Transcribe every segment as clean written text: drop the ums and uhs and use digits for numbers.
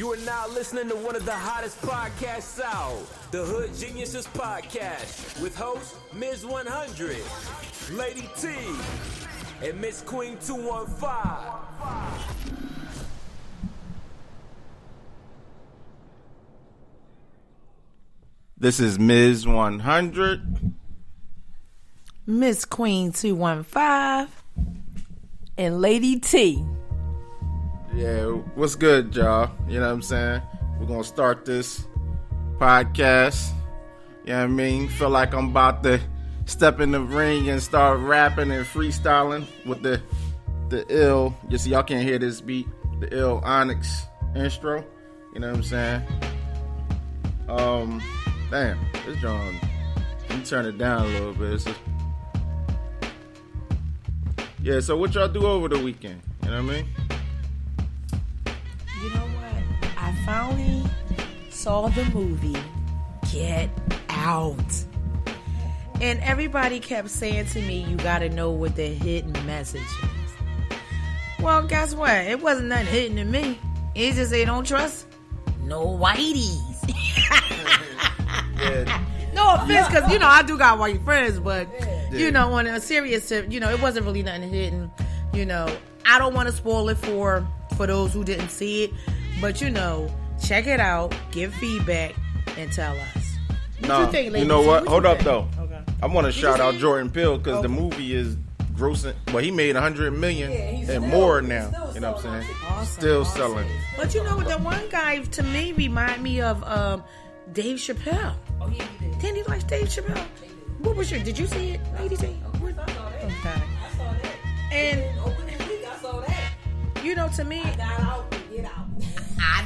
You are now listening to one of the hottest podcasts out, the Hood Geniuses Podcast, with host Ms. 100, Lady T, and Miss Queen 215. This is Ms. 100, Miss Queen 215, and Lady T. Yeah, what's good, y'all? You know what I'm saying? We're going to start this podcast. You know what I mean? Feel like I'm about to step in the ring and start rapping and freestyling with the ill, just y'all can't hear this beat, the ill Onyx intro. You know what I'm saying? Damn, this John, you turn it down a little bit. Yeah, so what y'all do over the weekend? You know what I mean? You know what? I finally saw the movie Get Out. And everybody kept saying to me, you gotta know what the hidden message is. Well, guess what? It wasn't nothing hidden to me. It just they don't trust no whiteys. Yeah. No offense, because, I do got white friends, but, on a serious tip, it wasn't really nothing hidden. I don't want to spoil it for those who didn't see it, but, check it out, give feedback, and tell us. What you think, ladies? You know what? Hold up, think? though. Okay. I want to shout out Jordan Peele, because the movie is grossing. Well, he made $100 million and more now. You know what I'm saying? Awesome. Still selling. But the one guy, to me, remind me of Dave Chappelle. Oh, yeah, he did. Didn't he like Dave Chappelle? What was did you see it, Lady T? I saw that. Okay. I saw that. And Opening week, I saw that. to me, I got out to get out. I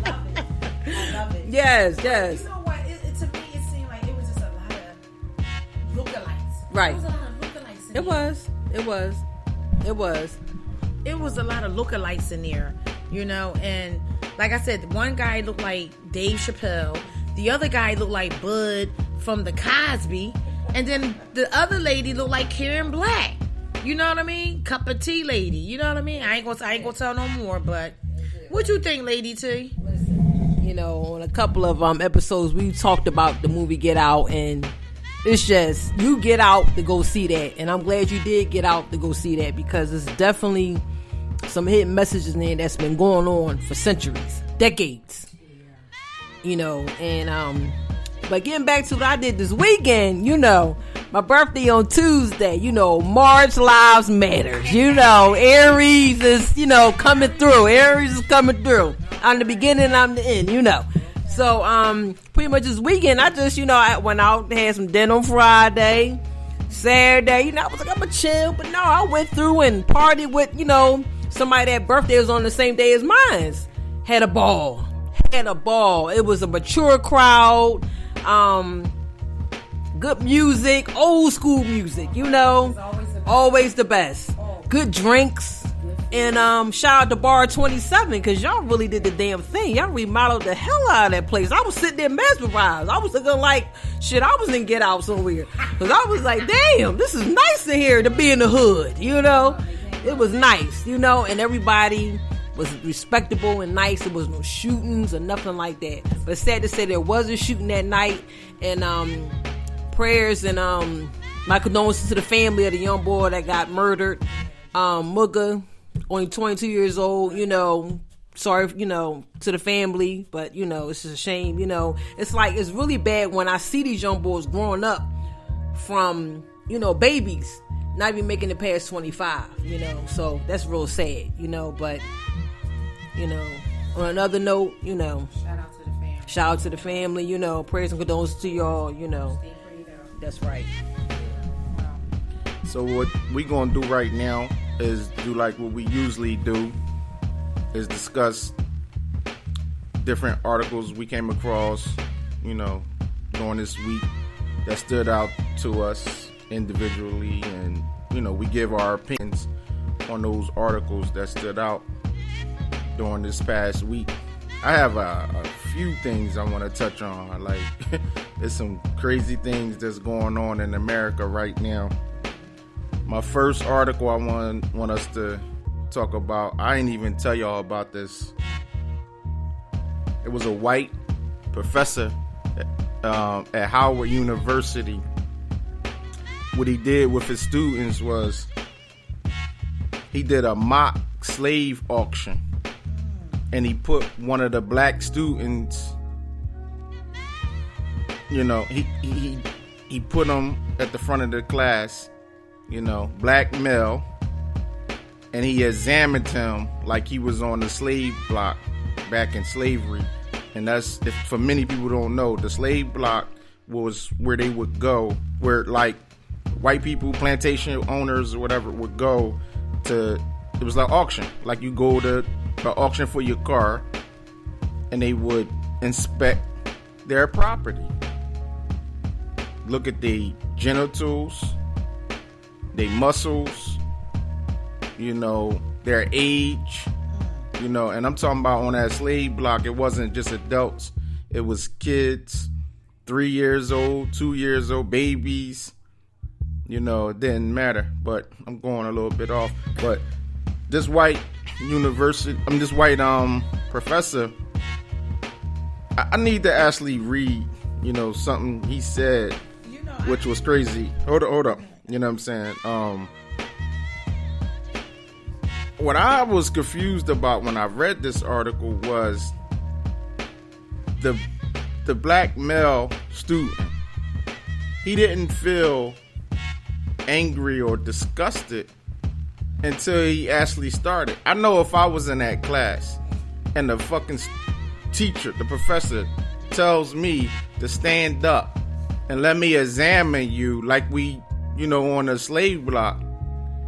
love it. I love it. yes. You know what? To me, it seemed like it was just a lot of lookalikes. Right. There was a lot of lookalikes in It there. was. It was a lot of lookalikes in there, and like I said, one guy looked like Dave Chappelle, the other guy looked like Bud from the Cosby, and then the other lady looked like Karen Black. You know what I mean? Cup of tea lady. You know what I mean? I ain't gonna tell no more, but what you think, Lady T? On a couple of episodes we talked about the movie Get Out, and it's just, you get out to go see that, and I'm glad you did get out to go see that, because it's definitely some hidden messages in there that's been going on for centuries, decades. But getting back to what I did this weekend, my birthday on Tuesday, March Lives Matters, Aries is, coming through. Aries is coming through. I'm the beginning, I'm the end, So, pretty much this weekend, I just, I went out, had some dinner on Friday, Saturday, I was like, I'm gonna chill, but no, I went through and partied with, somebody that birthday was on the same day as mine. Had a ball. It was a mature crowd, good music, old school music, always the best. Good drinks. And shout out to Bar 27, because y'all really did the damn thing. Y'all remodeled the hell out of that place. I was sitting there mesmerized. I was looking like shit. I was in Get Out somewhere, because I was like, damn, this is nice in here to be in the hood. It was nice, and everybody was respectable and nice. There was no shootings or nothing like that. But sad to say, there was a shooting that night. And prayers and my condolences to the family of the young boy that got murdered. Mugga, only 22 years old, sorry, to the family, but, it's just a shame, it's like, it's really bad when I see these young boys growing up from, babies, not even making it past 25, so that's real sad, but, on another note, shout out to the family, prayers and condolences to y'all, that's right. So what we gonna do right now is do like what we usually do, is discuss different articles we came across, during this week that stood out to us individually, and we give our opinions on those articles that stood out during this past week. I have a few things I want to touch on. Like, there's some crazy things that's going on in America right now. My first article I want us to talk about. I ain't even tell y'all about this. It was a white professor at Howard University. What he did with his students was he did a mock slave auction, and he put one of the black students, you know, he put him at the front of the class, you know, black male, and he examined him like he was on the slave block back in slavery. And that's, if for many people don't know, the slave block was where they would go, where like white people, plantation owners or whatever would go to, it was like auction. Like you go to the auction for your car, and they would inspect their property. Look at the genitals, their muscles, you know, their age, you know, and I'm talking about on that slave block, it wasn't just adults, it was kids, 3 years old, 2 years old, babies, you know, it didn't matter. But I'm going a little bit off. But this white professor, I need to actually read, you know, something he said, which was crazy. Hold up. You know what I'm saying? What I was confused about when I read this article was the black male student. He didn't feel angry or disgusted until he actually started. I know if I was in that class and the fucking teacher, the professor, tells me to stand up and let me examine you like we, you know, on a slave block.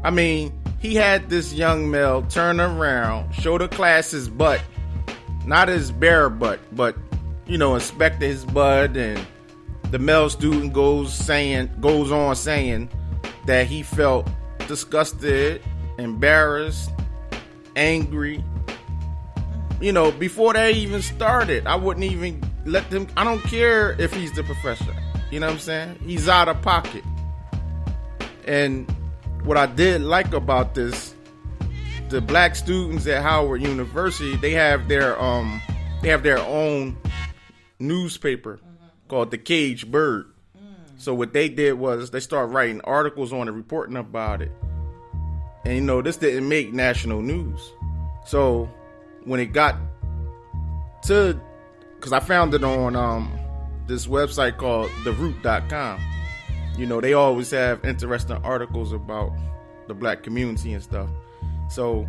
I mean, he had this young male turn around, show the class his butt, not his bare butt, but, you know, inspect his butt, and the male student goes on saying that he felt disgusted, embarrassed, angry. You know, before they even started, I wouldn't even let them. I don't care if he's the professor. You know what I'm saying? He's out of pocket. And what I did like about this, the black students at Howard University, they have their own newspaper called The Caged Bird. So what they did was they started writing articles on it, reporting about it. And, you know, this didn't make national news. So when it got to, because I found it on this website called theroot.com. You know, they always have interesting articles about the black community and stuff. So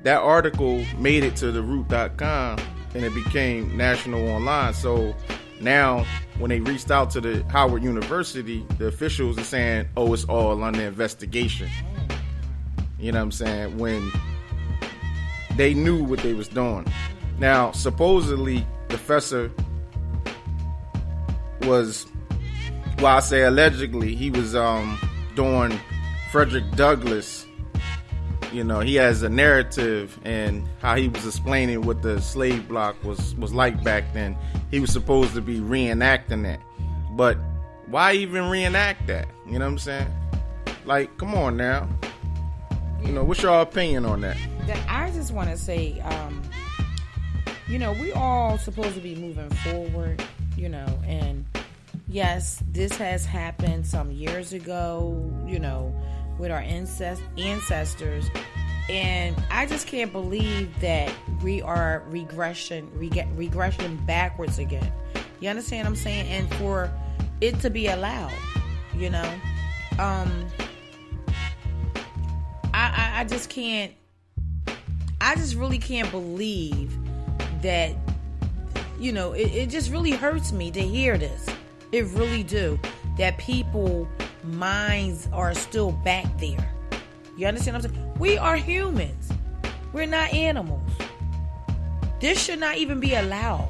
that article made it to theroot.com, and it became national online. So now when they reached out to the Howard University, the officials are saying, oh, it's all under investigation. You know what I'm saying? When they knew what they was doing. Now, supposedly, the professor was, well, I say allegedly, he was doing Frederick Douglass. You know, he has a narrative and how he was explaining what the slave block was like back then. He was supposed to be reenacting that. But why even reenact that? You know what I'm saying? Like, come on now. You know, what's your opinion on that? I just want to say, you know, we all supposed to be moving forward, you know, and yes, this has happened some years ago, you know, with our ancestors, and I just can't believe that we are regression backwards again. You understand what I'm saying? And for it to be allowed, you know, I just can't. I just really can't believe that, you know, it just really hurts me to hear this. It really do. That people minds are still back there. You understand what I'm saying? We are humans. We're not animals. This should not even be allowed.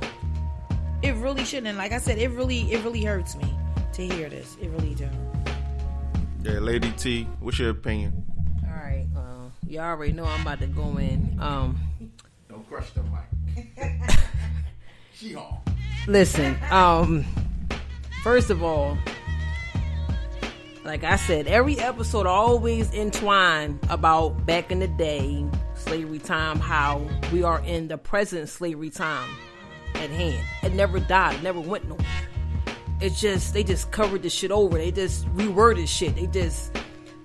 It really shouldn't. And like I said, it really hurts me to hear this. It really do. Yeah, Lady T, what's your opinion? All right. You already know I'm about to go in. Don't crush the mic. She-Hulk. Listen, first of all, like I said, every episode always entwined about back in the day, slavery time, how we are in the present slavery time at hand. It never died, it never went nowhere. It's just, they just covered the shit over. They just reworded shit. They just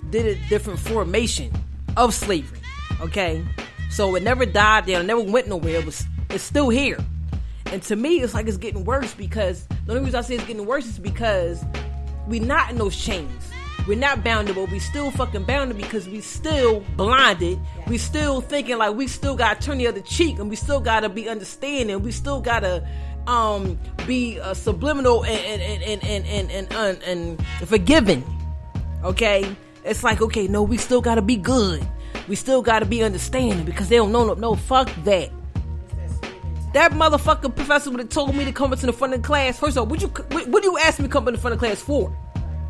did a different formation of slavery. Okay? So it never died there, it never went nowhere. It's still here. And to me, it's like it's getting worse, because the only reason I say it's getting worse is because we not in those chains. We're not bounded, but we still fucking bounded because we still blinded. We still thinking like we still gotta turn the other cheek, and we still gotta be understanding. We still gotta be subliminal and forgiving. Okay, it's like, okay, no, we still gotta be good. We still gotta be understanding, because they don't know. No, fuck that. That motherfucking professor would have told me to come into the front of the class. First of all, what do you ask me to come in the front of the class for?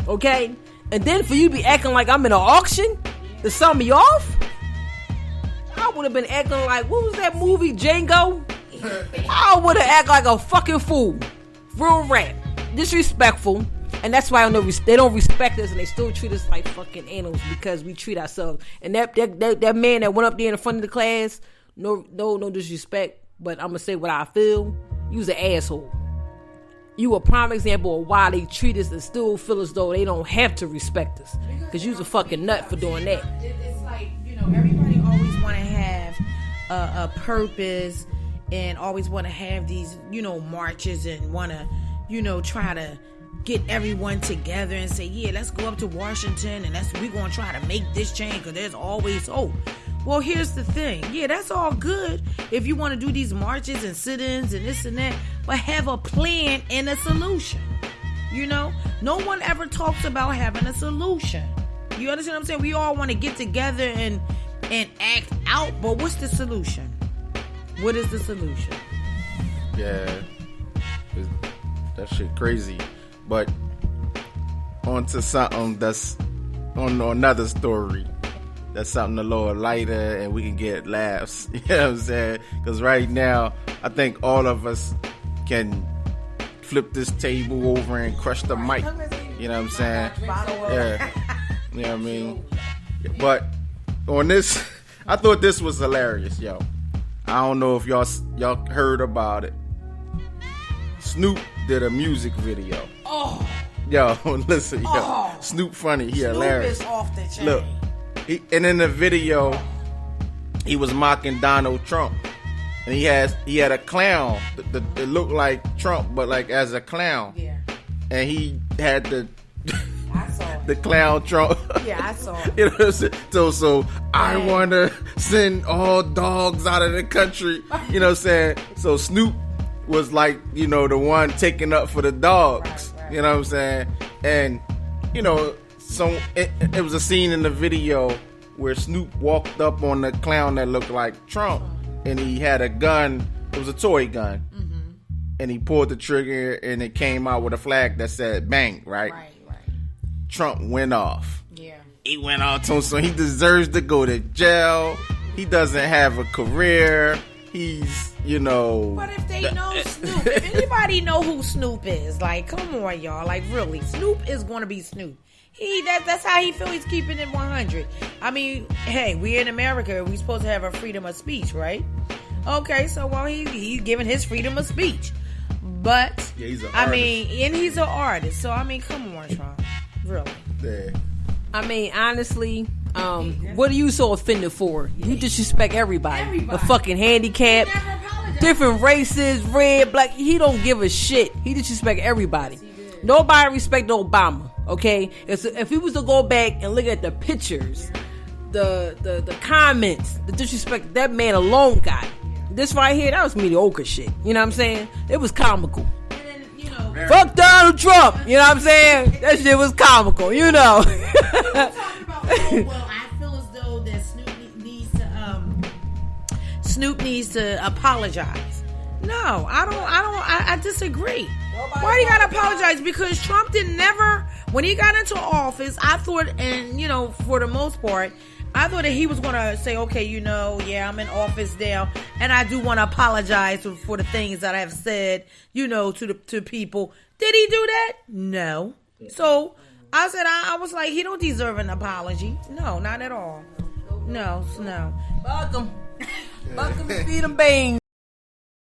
Okay? And then for you to be acting like I'm in an auction to sell me off? I would have been acting like, what was that movie, Django? I would have acted like a fucking fool. Real rap. Disrespectful. And that's why they don't respect us, and they still treat us like fucking animals, because we treat ourselves. And that man that went up there in the front of the class, no disrespect, but I'm gonna say what I feel. You was an asshole. You a prime example of why they treat us and still feel as though they don't have to respect us, because you was a fucking nut for doing that. It's like, everybody always want to have a purpose, and always want to have these, marches, and want to, try to get everyone together and say, yeah, let's go up to Washington, and we're going to try to make this change, because there's always hope. Well, here's the thing. Yeah, that's all good if you want to do these marches and sit-ins and this and that, but have a plan and a solution. No one ever talks about having a solution. You understand what I'm saying? We all want to get together and act out, but what's the solution? What is the solution? Yeah, that shit crazy. But on to something that's on another story. That's something a little lighter, and we can get laughs. You know what I'm saying? Because right now, I think all of us can flip this table over and crush the mic. You know what I'm saying? Yeah. You know what I mean? But on this, I thought this was hilarious, yo. I don't know if y'all heard about it. Snoop did a music video. Oh. Yo, listen, yo. Snoop funny. He hilarious. Snoop is off the chain. Look. And in the video, he was mocking Donald Trump, and he had a clown that looked like Trump, but like as a clown. Yeah. And he had the I saw it. the clown Trump. Yeah, I saw it. You know what I'm saying? So I want to send all dogs out of the country. You know what I'm saying? So Snoop was like, the one taking up for the dogs. Right. You know what I'm saying? And so it was a scene in the video where Snoop walked up on the clown that looked like Trump, and he had a gun. It was a toy gun, and he pulled the trigger, and it came out with a flag that said "bang." Right. Trump went off. Yeah. He went off to him, so he deserves to go to jail. He doesn't have a career. He's, But if they know Snoop, if anybody know who Snoop is, like, come on, y'all, like, really, Snoop is going to be Snoop. That's how he feels. He's keeping it 100. I mean, hey, we're in America. We're supposed to have a freedom of speech, right? Okay, so he's giving his freedom of speech, but yeah, he's an artist. And he's an artist. So I mean, come on, Trump, really. Yeah. I mean, honestly, what are you so offended for? You disrespect everybody. The fucking handicapped, different races, red, black. He don't give a shit. He disrespect everybody. Nobody respect Obama. Okay, if he was to go back and look at the pictures, the comments, the disrespect that man alone got. This right here, that was mediocre shit. You know what I'm saying? It was comical. And then, fuck Donald Trump. You know what I'm saying? That shit was comical. I'm talking about, I feel as though that Snoop needs to apologize. No, I disagree. Why do you gotta apologize? Because Trump when he got into office, I thought, and for the most part, I thought that he was gonna say, okay, yeah, I'm in office now, and I do want to apologize for the things that I have said, to people. Did he do that? No. So I said, I was like, he don't deserve an apology. No, not at all. No. Fuck them. Fuck them and feed them beans.